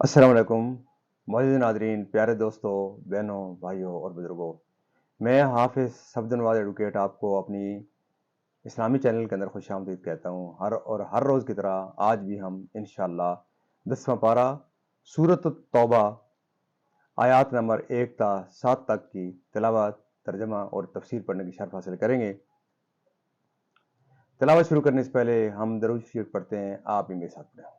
السلام علیکم معزز ناظرین، پیارے دوستوں، بہنوں، بھائیوں اور بزرگوں۔ میں حافظ صفد نواز ایڈوکیٹ آپ کو اپنی اسلامی چینل کے اندر خوش آمدید کہتا ہوں۔ ہر روز کی طرح آج بھی ہم انشاءاللہ 10واں پارہ سورۃ التوبہ آیات نمبر 1 تا 7 تک کی تلاوت، ترجمہ اور تفسیر پڑھنے کی شرف حاصل کریں گے۔ تلاوت شروع کرنے سے پہلے ہم درود شریف پڑھتے ہیں، آپ بھی میرے ساتھ پڑھیں۔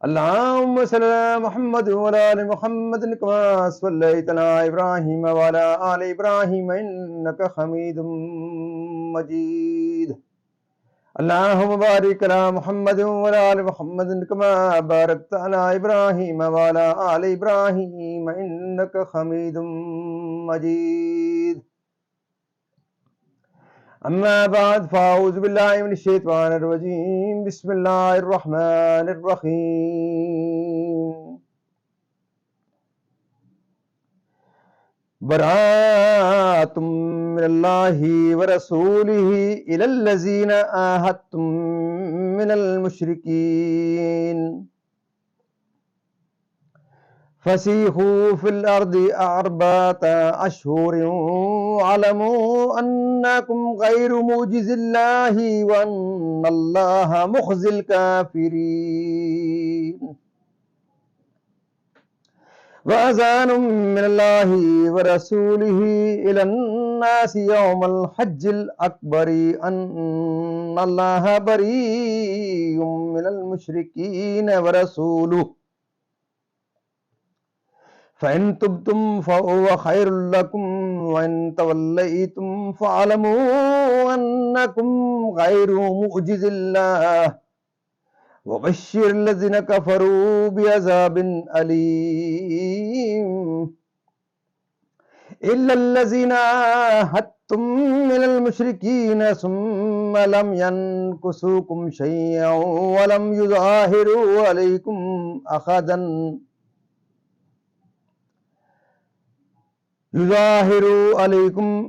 اللهم صل على محمد وعلى ال محمد كما صليت على ابراهيم وعلى ال ابراهيم انك حميد مجيد. اللهم بارك على محمد وعلى ال محمد كما باركت على ابراهيم وعلى ال ابراهيم انك حميد مجيد. أما بعد فأعوذ بالله من الشيطان الرجيم. بسم الله الرحمن الرحيم. براءة من الله ورسوله إلى الذين عاهدتم من المشركين فسيحوا في الأرض أربعة أشهر واعلموا أنكم غير معجز الله وأن الله مخزي الكافرين. وأذان من الله ورسوله إلى الناس يوم الحج الأكبر أن الله بريء من المشركين ورسوله فإن تبتم فهو خير لكم وإن توليتم فاعلموا أنكم غير معجز الله وبشر الذين كفروا بعذاب أليم. إلا الذين عاهدتم من المشركين ثم لم ينكثوكم شيئا ولم يظاهروا عليكم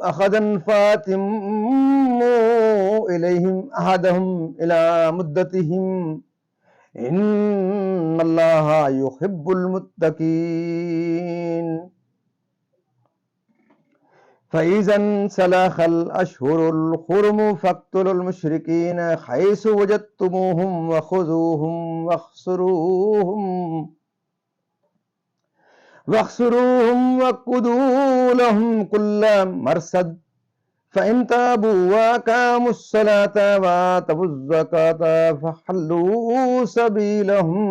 أحدا فاتموا إليهم أحدهم إلى مدتهم إن الله يحب المتقين. فإذا انسلخ الأشهر الحرم فاقتلوا المشركين حيث وجدتموهم وخذوهم واحصروهم وقعدوا لهم كل مرصد فإن تابوا وأقاموا الصلاة وآتوا الزكاة فخلوا سبيلهم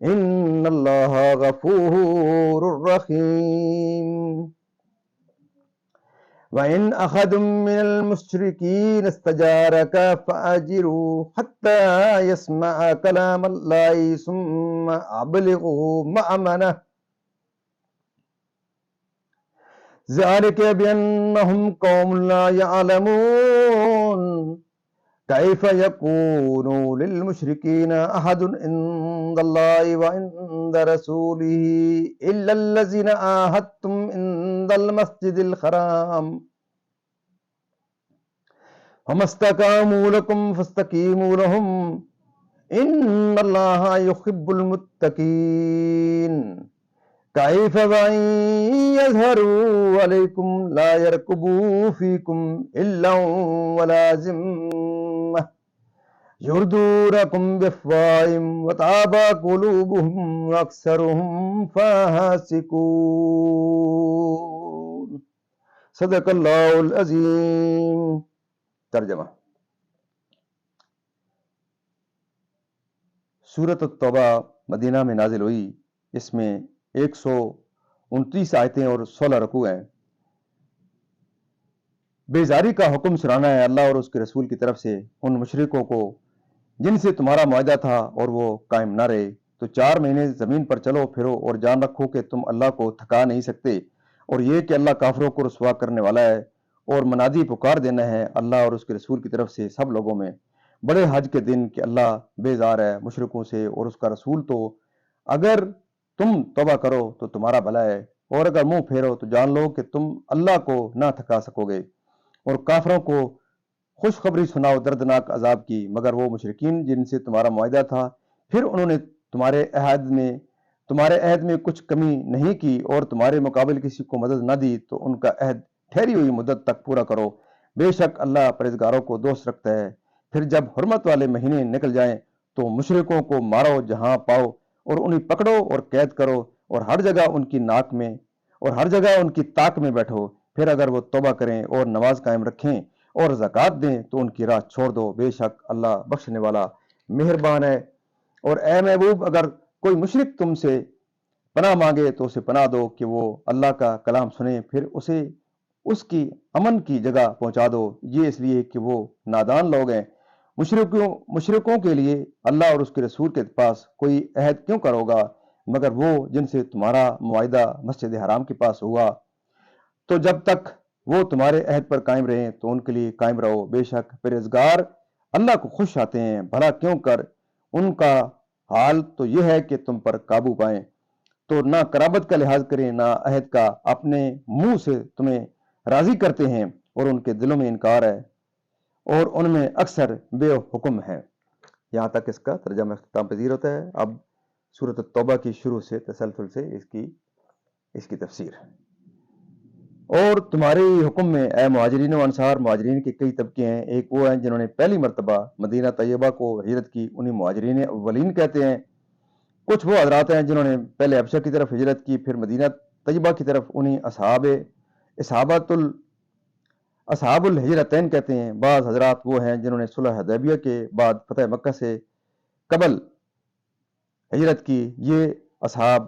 إن الله غفور رحيم. وإن أحد من المشركين استجارك فأجره حتى يسمع كلام الله ثم أبلغه مأمنه ذلك بأنهم قوم لا يعلمون. كيف يكون للمشركين أحد عند الله وعند رسوله إلا الذين عاهدتم عند المسجد الحرام وما استقاموا لكم فاستقيموا لهم إن الله يحب المتقين. كيف وإن يظهروا عليكم لا يرقبوا فيكم إلا ولا ذمة يردونكم بأفواههم وتأبى قلوبهم وأكثرهم فاسقون. صدق اللہ العظیم. ترجمہ. سورۃ التوبہ مدینہ میں نازل ہوئی. اس میں 129 آیتیں اور 16 رکوع ہیں. بیزاری کا حکم سنانا ہے اللہ اور اس کے رسول کی طرف سے ان مشرکوں کو جن سے تمہارا معاہدہ تھا اور وہ قائم نہ رہے. تو 4 مہینے زمین پر چلو پھرو اور جان رکھو کہ تم اللہ کو تھکا نہیں سکتے، اور یہ کہ اللہ کافروں کو رسوا کرنے والا ہے. اور منادی پکار دینا ہے اللہ اور اس کے رسول کی طرف سے سب لوگوں میں بڑے حج کے دن کہ اللہ بیزار ہے مشرکوں سے اور اس کا رسول. تو اگر تم توبہ کرو تو تمہارا بھلا ہے، اور اگر منہ پھیرو تو جان لو کہ تم اللہ کو نہ تھکا سکو گے. اور کافروں کو خوشخبری سناؤ دردناک عذاب کی، مگر وہ مشرکین جن سے تمہارا معاہدہ تھا پھر انہوں نے تمہارے عہد میں کچھ کمی نہیں کی اور تمہارے مقابل کسی کو مدد نہ دی تو ان کا عہد ٹھہری ہوئی مدت تک پورا کرو، بے شک اللہ پرہیزگاروں کو دوست رکھتا ہے۔ پھر جب حرمت والے مہینے نکل جائیں تو مشرکوں کو مارو جہاں پاؤ اور انہیں پکڑو اور قید کرو اور ہر جگہ ان کی طاق میں بیٹھو۔ پھر اگر وہ توبہ کریں اور نماز قائم رکھیں اور زکوٰۃ دیں تو ان کی راہ چھوڑ دو، بے شک اللہ بخشنے والا مہربان ہے۔ اور اے محبوب، اگر کوئی مشرک تم سے پناہ مانگے تو اسے پناہ دو کہ وہ اللہ کا کلام سنے، پھر اسے اس کی امن کی جگہ پہنچا دو، یہ اس لیے کہ وہ نادان لوگ ہیں۔ مشرکوں کے لیے اللہ اور اس کے رسول کے پاس کوئی عہد کیوں کرو گا مگر وہ جن سے تمہارا معاہدہ مسجد حرام کے پاس ہوا، تو جب تک وہ تمہارے عہد پر قائم رہیں تو ان کے لیے قائم رہو، بے شک پرہیزگار اللہ کو خوش آتے ہیں۔ بھلا کیوں کر ان کا حال تو یہ ہے کہ تم پر قابو پائیں، تو نہ قرابت کا لحاظ کریں نہ عہد کا، اپنے منہ سے تمہیں راضی کرتے ہیں اور ان کے دلوں میں انکار ہے اور ان میں اکثر بے حکم ہے۔ یہاں تک اس کا ترجمہ اختتام پذیر ہوتا ہے۔ اب سورۃ التوبہ کی شروع سے تسلسل سے اس کی تفسیر۔ اور تمہارے حکم میں اے مہاجرین و انصار، مہاجرین کے کئی طبقے ہیں۔ ایک وہ ہیں جنہوں نے پہلی مرتبہ مدینہ طیبہ کو ہجرت کی، انہیں مہاجرین اولین کہتے ہیں۔ کچھ وہ حضرات ہیں جنہوں نے پہلے حبشہ کی طرف ہجرت کی پھر مدینہ طیبہ کی طرف، انہیں اصحاب الہجرتین کہتے ہیں۔ بعض حضرات وہ ہیں جنہوں نے صلح حدیبیہ کے بعد فتح مکہ سے قبل ہجرت کی، یہ اصحاب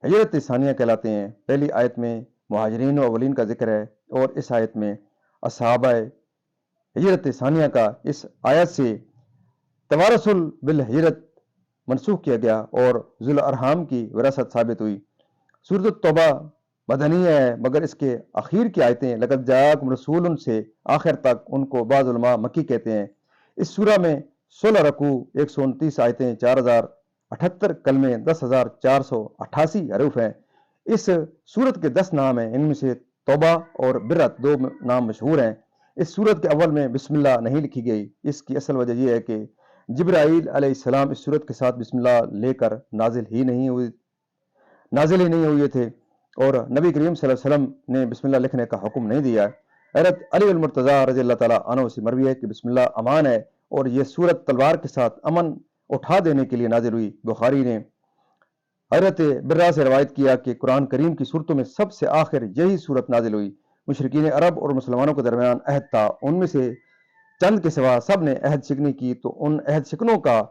ہجرت ثانیہ کہلاتے ہیں۔ پہلی آیت میں مہاجرین و اولین کا ذکر ہے اور اس آیت میں اصحاب ہجرت ثانیہ کا۔ اس آیت سے توارث بالہجرت منسوخ کیا گیا اور ذو الارحام کی وراثت ثابت ہوئی۔ سورۃ التوبہ مدنیہ ہے مگر اس کے اخیر کی آیتیں لقد جاءکم رسول سے آخر تک ان کو بعض علماء مکی کہتے ہیں۔ اس سورہ میں 16 رکوع، 129 آیتیں، 4078 کلمے، 10,488 حروف ہیں۔ اس سورت کے 10 نام ہیں، ان میں سے توبہ اور برت 2 نام مشہور ہیں۔ اس سورت کے اول میں بسم اللہ نہیں لکھی گئی، اس کی اصل وجہ یہ ہے کہ جبرائیل علیہ السلام اس سورت کے ساتھ بسم اللہ لے کر نازل ہی نہیں ہوئے تھے اور نبی کریم صلی اللہ علیہ وسلم نے بسم اللہ لکھنے کا حکم نہیں دیا ہے۔ حضرت علی المرتضیٰ رضی اللہ تعالیٰ عنہ سے مروی ہے کہ بسم اللہ امان ہے اور یہ سورت تلوار کے ساتھ امن اٹھا دینے کے لیے نازل ہوئی۔ بخاری نے حضرت برا سے روایت کیا کہ قرآن کریم کی صورتوں میں سب سے آخر یہی صورت نازل ہوئی۔ مشرکین عرب اور مسلمانوں کے درمیان عہد تھا، ان میں سے چند کے سوا سب نے عہد شکنی کی، تو ان عہد شکنوں کا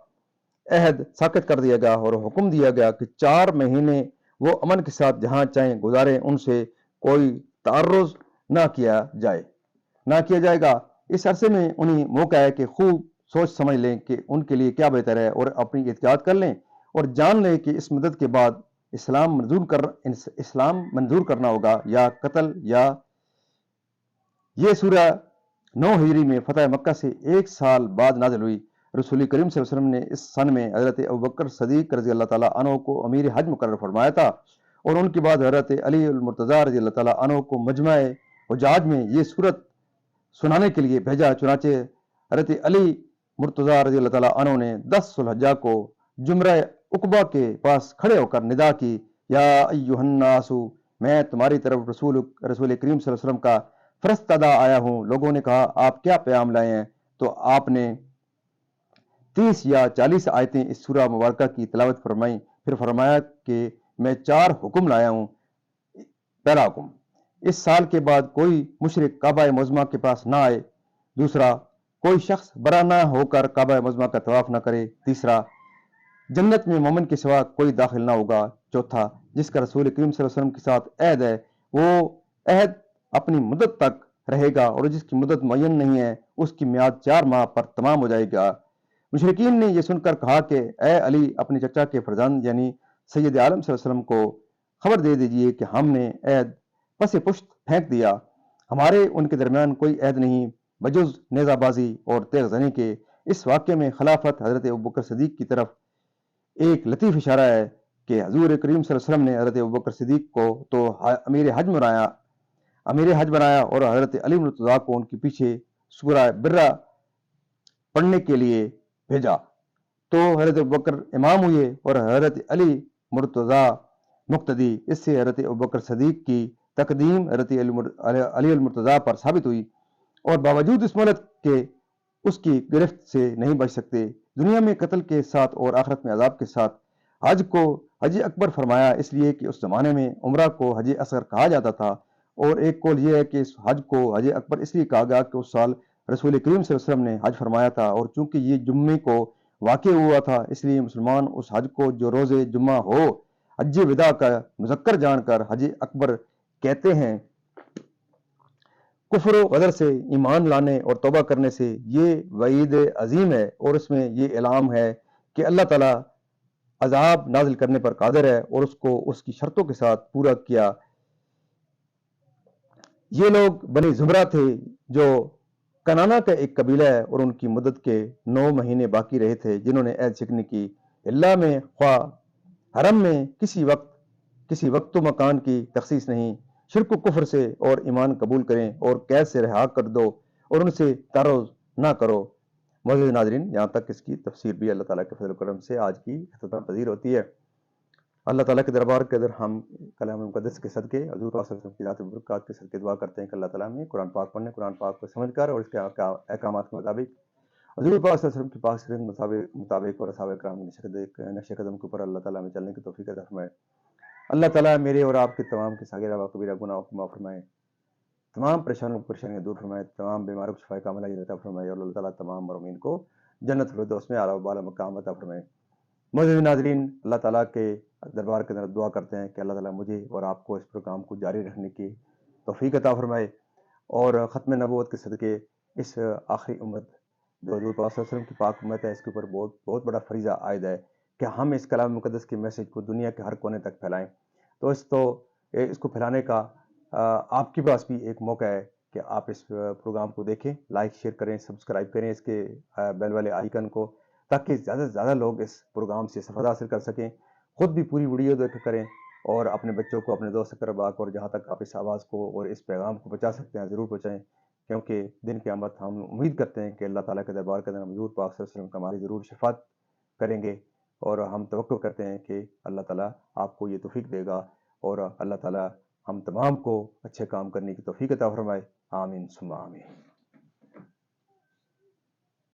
عہد ساقط کر دیا گیا اور حکم دیا گیا کہ 4 مہینے وہ امن کے ساتھ جہاں چاہیں گزاریں، ان سے کوئی تعرض نہ کیا جائے گا۔ اس عرصے میں انہیں موقع ہے کہ خوب سوچ سمجھ لیں کہ ان کے لیے کیا بہتر ہے اور اپنی احتیاط کر لیں اور جان لیں کہ اس مدت کے بعد اسلام منظور کرنا ہوگا یا قتل۔ یا یہ سورہ 9 ہجری میں فتح مکہ سے 1 سال بعد نازل ہوئی۔ رسول کریم صلی اللہ علیہ وسلم نے اس سن میں حضرت ابوبکر صدیق رضی اللہ تعالیٰ عنہ کو امیر حج مقرر فرمایا تھا اور ان کے بعد حضرت علی المرتضیٰ رضی اللہ تعالیٰ عنہ کو مجمع حجاج میں یہ سورت سنانے کے لیے بھیجا۔ چنانچہ حضرت علی مرتضیٰ رضی اللہ تعالیٰ عنہ نے 10 ذو الحجہ کو جمرہ عقبہ کے پاس کھڑے ہو کر ندا کی، یا ایھا الناس، میں تمہاری طرف رسول کریم صلی اللہ علیہ وسلم کا فرستادہ آیا ہوں۔ لوگوں نے کہا آپ کیا پیام لائے ہیں؟ تو آپ نے 30 یا 40 آیتیں اس سورہ مبارکہ کی تلاوت فرمائی، پھر فرمایا کہ میں 4 حکم لایا ہوں۔ پہلا حکم، اس سال کے بعد کوئی مشرک کعبہ معظمہ کے پاس نہ آئے۔ دوسرا، کوئی شخص برا نہ ہو کر کعبہ معظمہ کا طواف نہ کرے۔ تیسرا، جنت میں مومن کے سوا کوئی داخل نہ ہوگا۔ چوتھا، جس کا رسول کریم صلی اللہ علیہ وسلم کے ساتھ عہد ہے وہ عہد اپنی مدت تک رہے گا اور جس کی مدت معین نہیں ہے اس کی میعاد 4 ماہ پر تمام ہو جائے گا۔ مشرکین نے یہ سن کر کہا کہ اے علی، اپنے چچا کے فرزند یعنی سید عالم صلی اللہ علیہ وسلم کو خبر دے دیجئے کہ ہم نے عہد پس پشت پھینک دیا، ہمارے ان کے درمیان کوئی عہد نہیں بجز نیزہ بازی اور تیغ زنی کے۔ اس واقعے میں خلافت حضرت ابوبکر صدیق کی طرف ایک لطیف اشارہ ہے کہ حضور کریم صلی اللہ علیہ وسلم نے حضرت ابوبکر صدیق کو تو امیر حج بنایا اور حضرت علی مرتضیٰ کو ان کے پیچھے سورہ برہ پڑھنے کے لیے بھیجا۔ تو حضرت ابوبکر امام ہوئے اور حضرت علی مرتضی مقتدی۔ اس سے حضرت ابوبکر صدیق کی تقدیم حضرت علی المرتضی پر ثابت ہوئی، اور باوجود اس مہلت کے اس کی گرفت سے نہیں بچ سکتے۔ دنیا میں قتل کے ساتھ اور آخرت میں عذاب کے ساتھ حج کو حج اکبر فرمایا، اس لیے کہ اس زمانے میں عمرہ کو حج اصغر کہا جاتا تھا، اور ایک قول یہ ہے کہ اس حج کو حج اکبر اس لیے کہا گیا کہ اس سال رسول کریم صلی اللہ علیہ وسلم نے حج فرمایا تھا، اور چونکہ یہ جمعے کو واقع ہوا تھا، اس لیے مسلمان اس حج کو جو روز جمعہ ہو حج وداع کا مذکر جان کر حج اکبر کہتے ہیں۔ کفر و غدر سے ایمان لانے اور توبہ کرنے سے یہ وعید عظیم ہے، اور اس میں یہ اعلام ہے کہ اللہ تعالیٰ عذاب نازل کرنے پر قادر ہے، اور اس کو اس کی شرطوں کے ساتھ پورا کیا۔ یہ لوگ بنی زمرہ تھے جو کنانا کا ایک قبیلہ ہے، اور ان کی مدت کے 9 مہینے باقی رہے تھے، جنہوں نے عہد شکنی کی اللہ میں، خواہ حرم میں کسی وقت و مکان کی تخصیص نہیں، شرک و کفر سے اور ایمان قبول کریں، اور قید سے رہا کر دو اور ان سے تعرض نہ کرو۔ معزز ناظرین، یہاں تک اس کی تفسیر بھی اللہ تعالیٰ کے فضل و کرم سے آج کی اختتام پذیر ہوتی ہے۔ اللہ تعالیٰ کے دربار کے اندر ہم کلام مقدس کے صدقے حضور صلی اللہ علیہ وسلم کی ذات برکات کے صدقے دعا کرتے ہیں کہ اللہ تعالیٰ میں قرآن پاک پڑھنے، قرآن پاک کو سمجھ کر اور اس کے احکامات کے مطابق حضور پاک صلی اللہ علیہ وسلم کی پاک سیرت مطابق اور اصحاب کرام کے نقش قدم کے اوپر اللہ تعالیٰ میں چلنے کی توفیق عطا فرمائے۔ اللہ تعالیٰ میرے اور آپ کے تمام کے صغیرہ و کبیرہ گناہوں کو معاف فرمائے، تمام پریشانیاں دور فرمائے، تمام بیماروں کو شفا کاملہ عطا فرمائے، اور اللہ تعالیٰ تمام مرحومین کو جنت الفردوس میں اعلیٰ و بالا مقام عطا فرمائے۔ معزز ناظرین، اللہ تعالیٰ کے دربار کے اندر دعا کرتے ہیں کہ اللہ تعالیٰ مجھے اور آپ کو اس پروگرام کو جاری رکھنے کی توفیق عطا فرمائے، اور ختم نبوت کے صدقے اس آخری امت جو حضور پاک صلی اللہ علیہ وسلم کی پاک امت ہے، اس کے اوپر بہت بڑا فریضہ عائد ہے کہ ہم اس کلام مقدس کے میسج کو دنیا کے ہر کونے تک پھیلائیں۔ تو اس کو پھیلانے کا آپ کے پاس بھی ایک موقع ہے کہ آپ اس پروگرام کو دیکھیں، لائک شیئر کریں، سبسکرائب کریں اس کے بیل والے آئیکن کو، تاکہ زیادہ سے زیادہ لوگ اس پروگرام سے استفادہ حاصل کر سکیں۔ خود بھی پوری ویڈیو دیکھ کریں، اور اپنے بچوں کو، اپنے دوست اقربا کو، اور جہاں تک آپ اس آواز کو اور اس پیغام کو پہنچا سکتے ہیں ضرور پہنچائیں، کیونکہ دن قیامت ہم امید کرتے ہیں کہ اللہ تعالیٰ کے دربار کے اندر حضور پاک صلی اللہ علیہ وسلم کا ہماری ضرور شفاعت کریں گے، اور ہم توقع کرتے ہیں کہ اللہ تعالیٰ آپ کو یہ توفیق دے گا، اور اللہ تعالیٰ ہم تمام کو اچھے کام کرنے کی توفیق عطا فرمائے۔ آمین ثم آمین۔